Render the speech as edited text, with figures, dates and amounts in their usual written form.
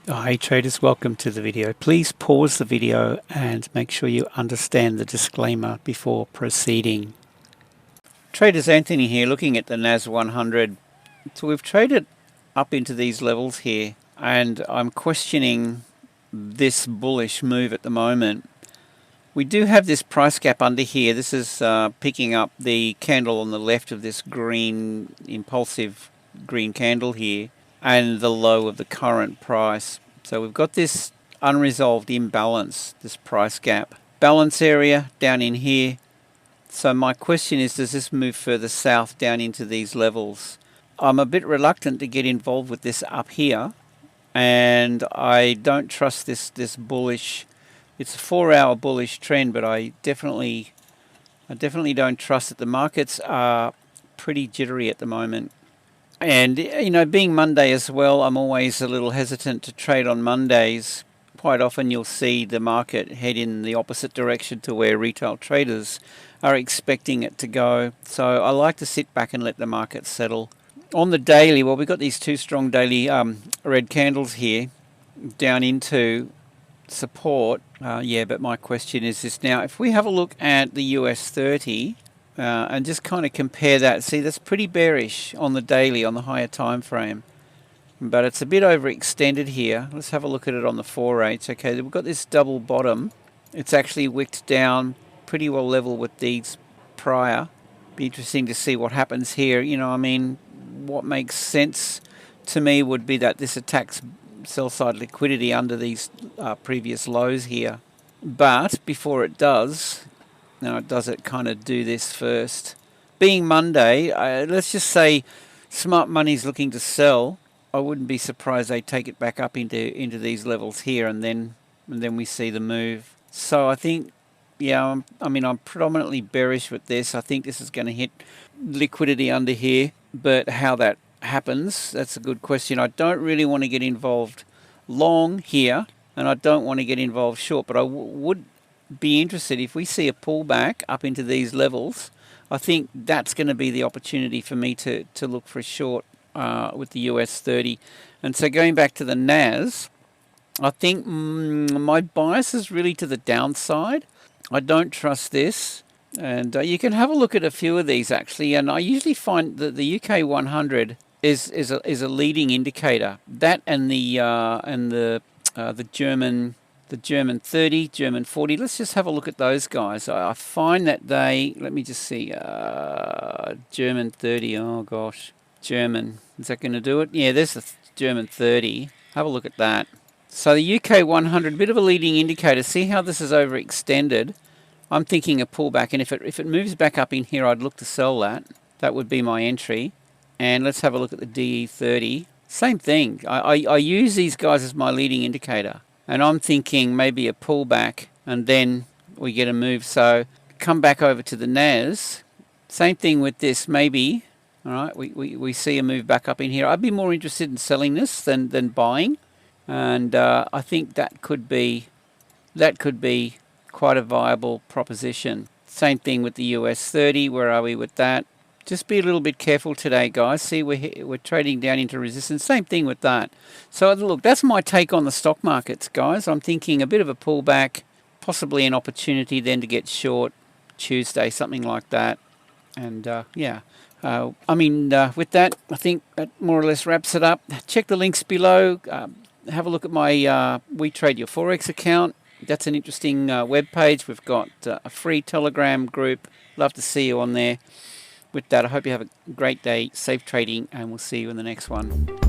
Hi traders, welcome to the video. Please pause the video and make sure you understand the disclaimer before proceeding. Traders, Anthony here, looking at the US100. So we've traded up into these levels here and I'm questioning this bullish move at the moment. We do have this price gap under here. This is picking up the candle on the left of this green, impulsive green candle here, and the low of the current price. So we've got this unresolved imbalance, this price gap. Balance area down in here. So my question is, does this move further south down into these levels? I'm a bit reluctant to get involved with this up here, and I don't trust this bullish. It's a 4-hour bullish trend, but I definitely don't trust it. The markets are pretty jittery at the moment. And, you know, being Monday as well, I'm always a little hesitant to trade on Mondays. Quite often you'll see the market head in the opposite direction to where retail traders are expecting it to go. So I like to sit back and let the market settle. On the daily, well, we've got these two strong daily red candles here down into support. But my question is this now. If we have a look at the US30... and just kind of compare that. See, that's pretty bearish on the daily, on the higher time frame. But it's a bit overextended here. Let's have a look at it on the 4/8. Okay, we've got this double bottom. It's actually wicked down pretty well level with these prior. Be interesting to see what happens here. You know, I mean, what makes sense to me would be that this attacks sell-side liquidity under these previous lows here. But before it does... Now, does it kind of do this first? Being Monday, let's just say smart money's looking to sell. I wouldn't be surprised they take it back up into these levels here, and then we see the move. So I think, yeah, I'm predominantly bearish with this. I think this is going to hit liquidity under here, but how that happens, that's a good question. I don't really want to get involved long here, and I don't want to get involved short, but I would be interested if we see a pullback up into these levels. I think that's going to be the opportunity for me to look for a short with the US30. And so going back to the NAS, I think my bias is really to the downside. I don't trust this, and you can have a look at a few of these actually, and I usually find that the UK100 is a leading indicator. That and the German 30, German 40. Let's just have a look at those guys. I find that they, let me just see, German 30, oh gosh, German, is that going to do it? Yeah, there's the German 30. Have a look at that. So the UK100, bit of a leading indicator. See how this is overextended? I'm thinking a pullback, and if it moves back up in here, I'd look to sell that. That would be my entry. And let's have a look at the DE30. Same thing. I use these guys as my leading indicator. And I'm thinking maybe a pullback and then we get a move. So come back over to the NAS. Same thing with this, maybe. All right, we see a move back up in here. I'd be more interested in selling this than buying. And I think that could be quite a viable proposition. Same thing with the US30. Where are we with that? Just be a little bit careful today, guys. See, we're trading down into resistance. Same thing with that. So look, that's my take on the stock markets, guys. I'm thinking a bit of a pullback, possibly an opportunity then to get short Tuesday, something like that. And with that, I think that more or less wraps it up. Check the links below. Have a look at my We Trade Your Forex account. That's an interesting web page. We've got a free Telegram group. Love to see you on there. With that, I hope you have a great day, safe trading, and we'll see you in the next one.